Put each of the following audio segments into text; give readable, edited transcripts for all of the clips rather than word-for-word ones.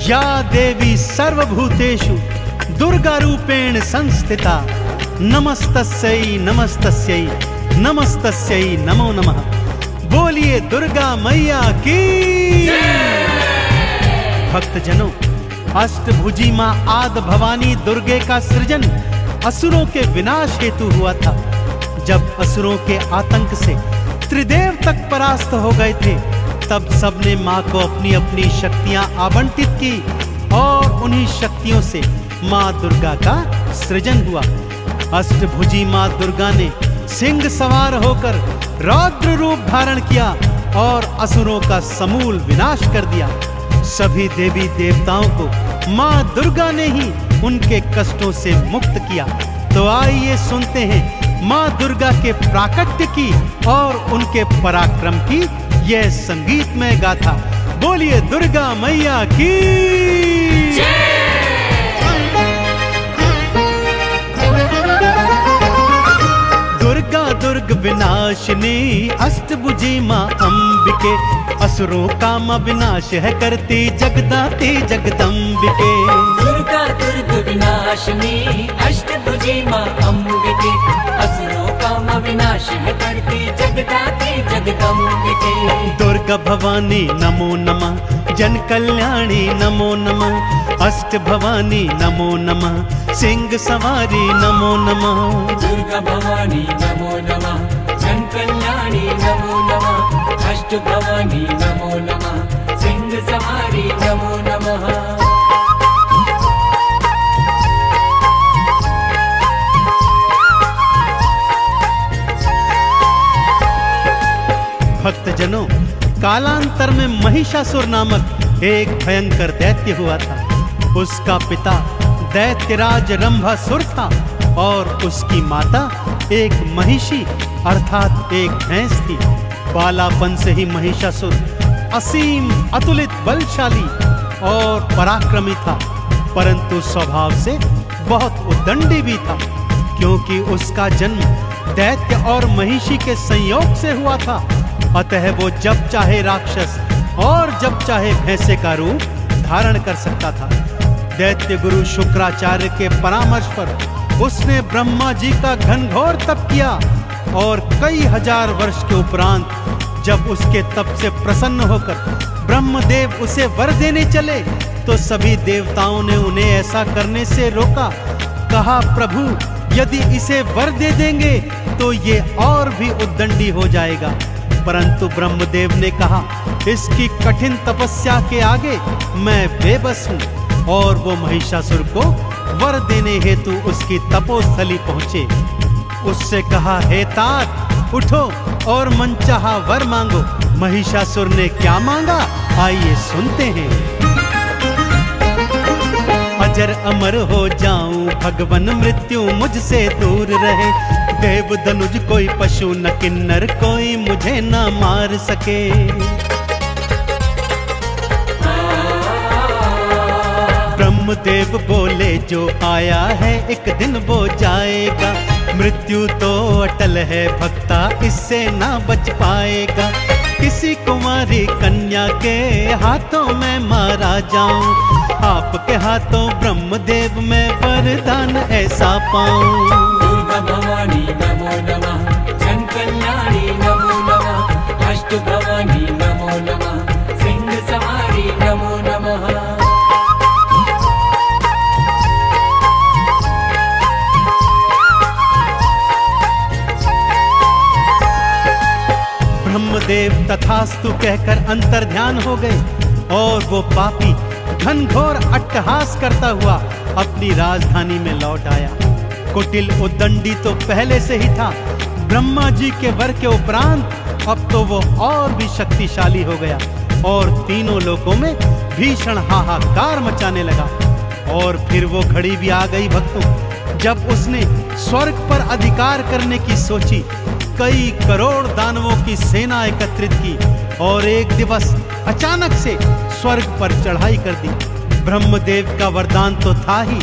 या देवी सर्वभूतेषु दुर्गा रूपेण संस्थिता नमस्तस्यै नमस्तस्यै नमस्तस्यै नमो नमः। बोलिए दुर्गा मैया की। भक्तजनों, अष्टभुजी मां आदि भवानी दुर्गे का सृजन असुरों के विनाश हेतु हुआ था। जब असुरों के आतंक से त्रिदेव तक परास्त हो गए थे, तब सबने मां को अपनी अपनी शक्तियां आवंटित की और उन्हीं शक्तियों से मां दुर्गा का सृजन हुआ। अष्टभुजी मां दुर्गा ने सिंह सवार होकर रौद्र रूप धारण किया और असुरों का समूल विनाश कर दिया। सभी देवी देवताओं को मां दुर्गा ने ही उनके कष्टों से मुक्त किया। तो आइए सुनते हैं मां दुर्गा के प्राकट्य की और उनके पराक्रम की यह संगीतमय गाथा। बोलिए दुर्गा मैया की। दुर्गा दुर्ग विनाशिनी अष्टभुजी मां अंबिके, असुरों का मां विनाश है करती जगदाती जगदंबिके। दुर्गा दुर्ग विनाशिनी अष्टभुजी मां अंबिके, असुरों का मां विनाश है करती जगदाती जगदंबिके। दुर्गा भवानी नमो नमः, जन कल्याणी नमो नमः, अष्ट भवानी नमो नमः, सिंह सवारी नमो नमः। दुर्गा भवानी नमो नमः, जन कल्याणी नमो नमः, अष्ट भवानी नमो नमः, सिंह सवारी नमो नमः। भक्तजनों, कालांतर में महिषासुर नामक एक भयंकर दैत्य हुआ था। उसका पिता दैत्यराज रंभासुर था और उसकी माता एक महिषी अर्थात एक भैंस थी। बालापन से ही महिषासुर असीम अतुलित बलशाली और पराक्रमी था, परंतु स्वभाव से बहुत उद्दंडी भी था, क्योंकि उसका जन्म दैत्य और महिषी के संयोग से हुआ था। अतः वो जब चाहे राक्षस और जब चाहे भैंसे का रूप धारण कर सकता था। दैत्य गुरु शुक्राचार्य के परामर्श पर उसने ब्रह्मा जी का घनघोर तप किया और कई हजार वर्ष के उपरांत जब उसके तप से प्रसन्न होकर ब्रह्मदेव उसे वर देने चले, तो सभी देवताओं ने उन्हें ऐसा करने से रोका। कहा, प्रभु यदि इसे वर दे देंगे तो ये और भी उद्दंडी हो जाएगा। परंतु ब्रह्मदेव ने कहा, इसकी कठिन तपस्या के आगे मैं बेबस हूँ। और वो महिषासुर को वर देने हेतु उसकी तपोस्थली पहुंचे। उससे कहा, हे तात उठो और मनचाहा वर मांगो। महिषासुर ने क्या मांगा, आइए सुनते हैं। अजर अमर हो जाऊं, भगवन मृत्यु मुझसे दूर रहे। देव धनुज कोई पशु न किन्नर कोई मुझे न मार सके। ब्रह्मदेव बोले, जो आया है एक दिन वो जाएगा। मृत्यु तो अटल है भक्ता, इससे ना बच पाएगा। किसी कुमारी कन्या के हाथों में मारा जाऊं, आपके हाथों ब्रह्मदेव में वरदान ऐसा पाऊं। दुर्गा भवानी नमो नमः, जन कल्याणी नमो नमः, अष्ट भवानी नमो नमः, सिंह सवारी नमो नमः। ब्रह्मदेव तथास्तु कहकर अंतर्ध्यान हो गए और वो पापी घनघोर अट्टहास करता हुआ अपनी राजधानी में लौट आया। कुटिल उद्दंडी तो पहले से ही था, ब्रह्मा जी के वर के उपरांत अब तो वो और भी शक्तिशाली हो गया और तीनों लोकों में भीषण हाहाकार मचाने लगा। और फिर वो घड़ी भी आ गई भक्तों, जब उसने स्वर्ग पर अधिकार करने की सोची। कई करोड़ दानवों की सेना एकत्रित की और एक दिवस अचानक से स्वर्ग पर चढ़ाई कर दी। ब्रह्मदेव का वरदान तो था ही,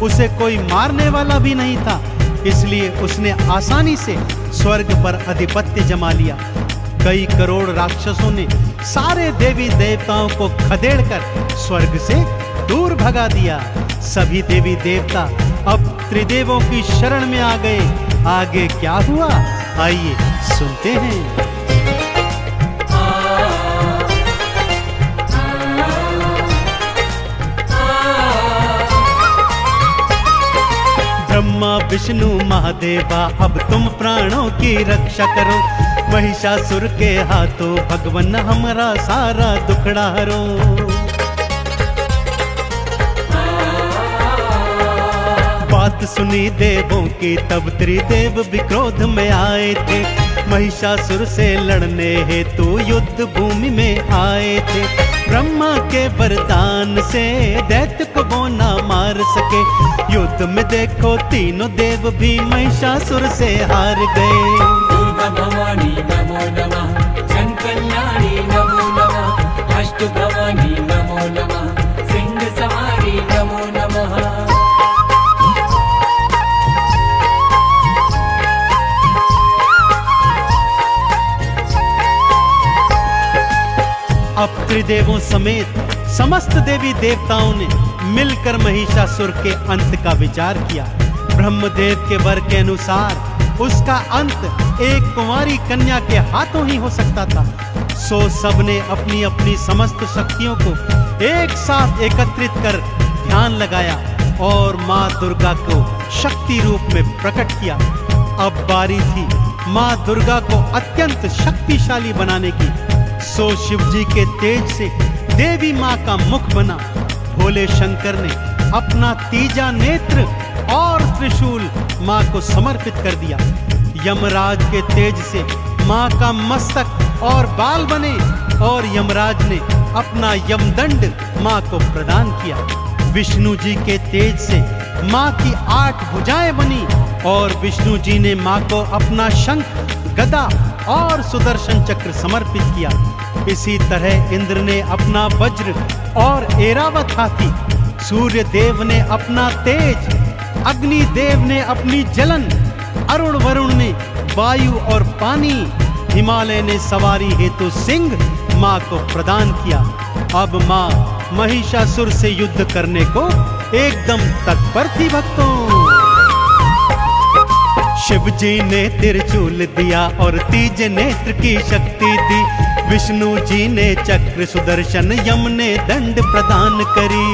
उसे कोई मारने वाला भी नहीं था, इसलिए उसने आसानी से स्वर्ग पर अधिपत्य जमा लिया। कई करोड़ राक्षसों ने सारे देवी देवताओं को खदेड़कर स्वर्ग से दूर भगा दिया। सभी देवी देवता अब त्रिदेवों की शरण में आ गए। आगे क्या हुआ, आइए सुनते हैं। ब्रह्मा विष्णु महादेवा अब तुम प्राणों की रक्षा करो, महिषासुर के हाथों भगवन हमारा सारा दुखड़ा हरो। बात सुनी देवों की तब त्रिदेव भी क्रोध में आए थे, महिषासुर से लड़ने हेतु युद्ध भूमि में आए थे। ब्रह्मा के वरदान से दैत्य को वो ना मार सके, युद्ध में देखो तीनों देव भी महिषासुर से हार गए। दुर्गा भवानी नमो नमः, जन कल्याणी नमो नमः, अष्ट भवानी नमो नमः, सिंह सवारी नमो नमः। अब त्रिदेवों समेत समस्त देवी देवताओं ने मिलकर महिषासुर के अंत का विचार किया। ब्रह्मदेव के वर के अनुसार उसका अंत एक कुंवारी कन्या के हाथों ही हो सकता था। सो सबने अपनी अपनी समस्त शक्तियों को एक साथ एकत्रित कर ध्यान लगाया और माँ दुर्गा को शक्ति रूप में प्रकट किया। अब बारी थी माँ दुर्गा को अत्यंत शक्तिशाली बनाने की। सो शिव जी के तेज से देवी माँ का मुख बना। भोले शंकर ने अपना तीजा नेत्र और त्रिशूल माँ को समर्पित कर दिया। यमराज के तेज से माँ का मस्तक और बाल बने और यमराज ने अपना यमदंड माँ को प्रदान किया। विष्णु जी के तेज से माँ की 8 भुजाएं बनी और विष्णु जी ने माँ को अपना शंख, गदा और सुदर्शन चक्र समर्पित किया। इसी तरह इंद्र ने अपना वज्र और ऐरावत हाथी, सूर्य देव ने अपना तेज, अग्नि देव ने अपनी जलन, अरुण वरुण ने वायु और पानी, हिमालय ने सवारी हेतु सिंह माँ को प्रदान किया। अब माँ महिषासुर से युद्ध करने को एकदम तत्पर थी। भक्तों, शिव जी ने त्रिशूल दिया और तीज नेत्र की शक्ति दी। विष्णु जी ने चक्र सुदर्शन, यम ने दंड प्रदान करी।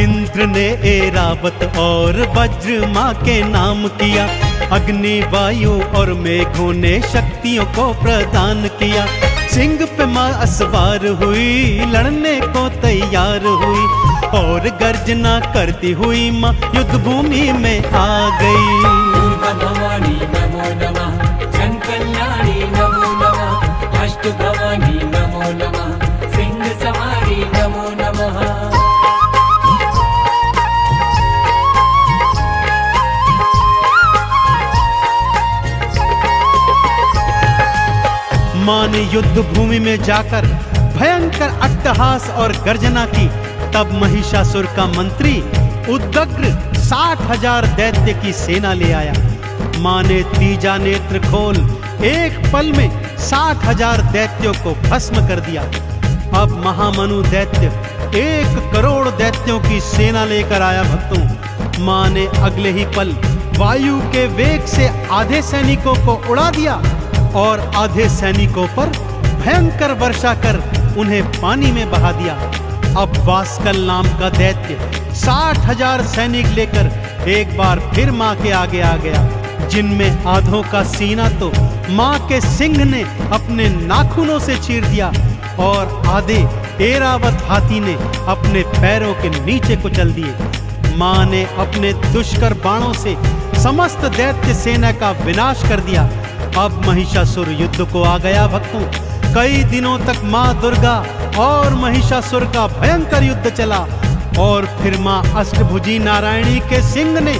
इंद्र ने ऐरावत और वज्र माँ के नाम किया। अग्नि, वायु और मेघों ने शक्तियों को प्रदान किया। सिंह पे माँ असवार हुई, लड़ने को तैयार हुई और गर्जना करती हुई माँ युद्ध भूमि में आ गई। दुर्गा भवानी नमो नमः, जन कल्याणी नमो नमः, अष्ट भवानी नमो नमः, सिंह सवारी नमो नमः। माँ ने युद्ध भूमि में जाकर भयंकर अट्टहास और गर्जना की। तब महिषासुर का मंत्री उदग्र 60,000 दैत्य की सेना ले आया। माँ ने तीजा नेत्र खोल एक पल में 60,000 दैत्यों को भस्म कर दिया। अब महामनु दैत्य 1 करोड़ दैत्यों की सेना लेकर आया। भक्तों, माँ ने अगले ही पल वायु के वेग से आधे सैनिकों को उड़ा दिया और आधे सैनिकों पर भयंकर वर्षा कर उन्हें पानी में बहा दिया। अब वास्कल नाम का दैत्य 60,000 सैनिक लेकर एक बार फिर माँ के आगे आ गया, जिनमें आधों का सीना तो माँ के सिंह ने अपने नाखूनों से चीर दिया और आधे ऐरावत हाथी ने अपने पैरों के नीचे कुचल दिए। माँ ने अपने दुष्कर बाणों से समस्त दैत्य सेना का विनाश कर दिया। अब महिषासुर युद्ध को आ गया। भक्तों, कई दिनों तक माँ दुर्गा और महिषासुर का भयंकर युद्ध चला और फिर माँ अष्टभुजी नारायणी के सिंह ने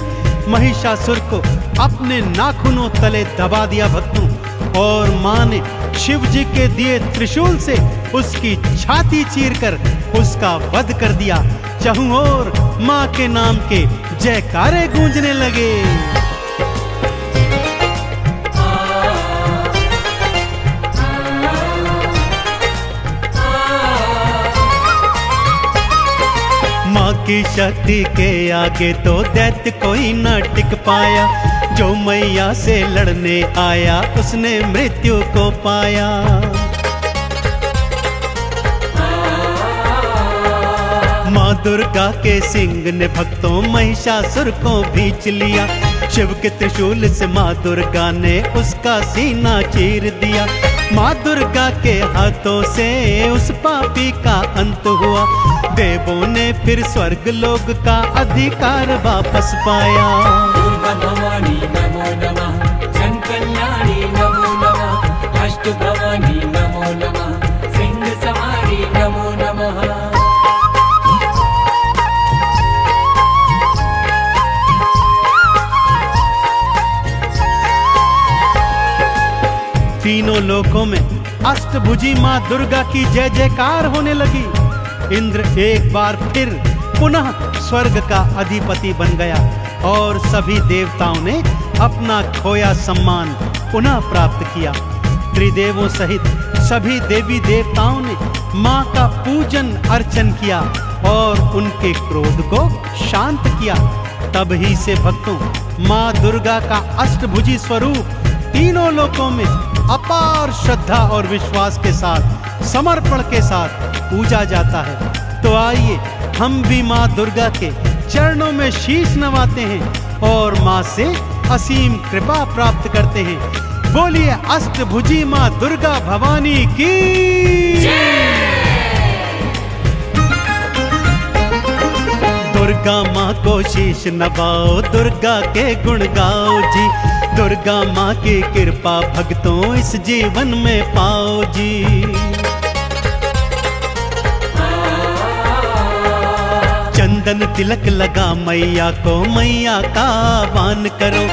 महिषासुर को अपने नाखूनों तले दबा दिया। भक्तों, और माँ ने शिव जी के दिए त्रिशूल से उसकी छाती चीरकर उसका वध कर दिया। चहुं ओर माँ के नाम के जयकारे गूंजने लगे। माँ की शक्ति के आगे तो दैत्य कोई न टिक पाया। जो मैया से लड़ने आया उसने मृत्यु को पाया। माँ दुर्गा के सिंह ने भक्तों महिषासुर को भींच लिया। शिव के त्रिशूल से माँ दुर्गा ने उसका सीना चीर दिया। माँ दुर्गा के हाथों से उस पापी का अंत हुआ। देवों ने फिर स्वर्ग लोक का अधिकार वापस पाया। दुर्गा भवानी नमो नमः, जन कल्याणी नमो नमः, अष्ट भवानी नमो नमः, सिंह सवारी नमो नमः। तीनों लोकों में अष्टभुजी माँ दुर्गा की जय जयकार होने लगी। इंद्र एक बार फिर पुनः स्वर्ग का अधिपति बन गया और सभी देवताओं ने अपना खोया सम्मान पुनः प्राप्त किया। त्रिदेवों सहित सभी देवी देवताओं ने माँ का पूजन अर्चन किया और उनके क्रोध को शांत किया। तब ही से भक्तों माँ दुर्गा का अष्टभुजी स्वरूप तीनों लोकों में अपार श्रद्धा और विश्वास के साथ, समर्पण के साथ पूजा जाता है। तो आइए हम भी माँ दुर्गा के चरणों में शीश नवाते हैं और माँ से असीम कृपा प्राप्त करते हैं। बोलिए अष्टभुजी माँ दुर्गा भवानी की दुर्गा माँ को शीश नवाओ, दुर्गा के गुण गाओ जी। दुर्गा माँ की कृपा भक्तों इस जीवन में पाओ जी। चंदन तिलक लगा मैया को, मैया का आह्वान करो।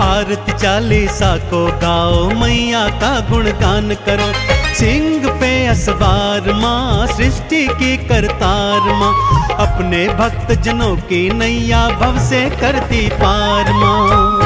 आरती चालीसा को गाओ, मैया का गुणगान करो। सिंह पे असवार माँ, सृष्टि की करतार माँ, अपने भक्त जनों की नैया भव से करती पार माँ।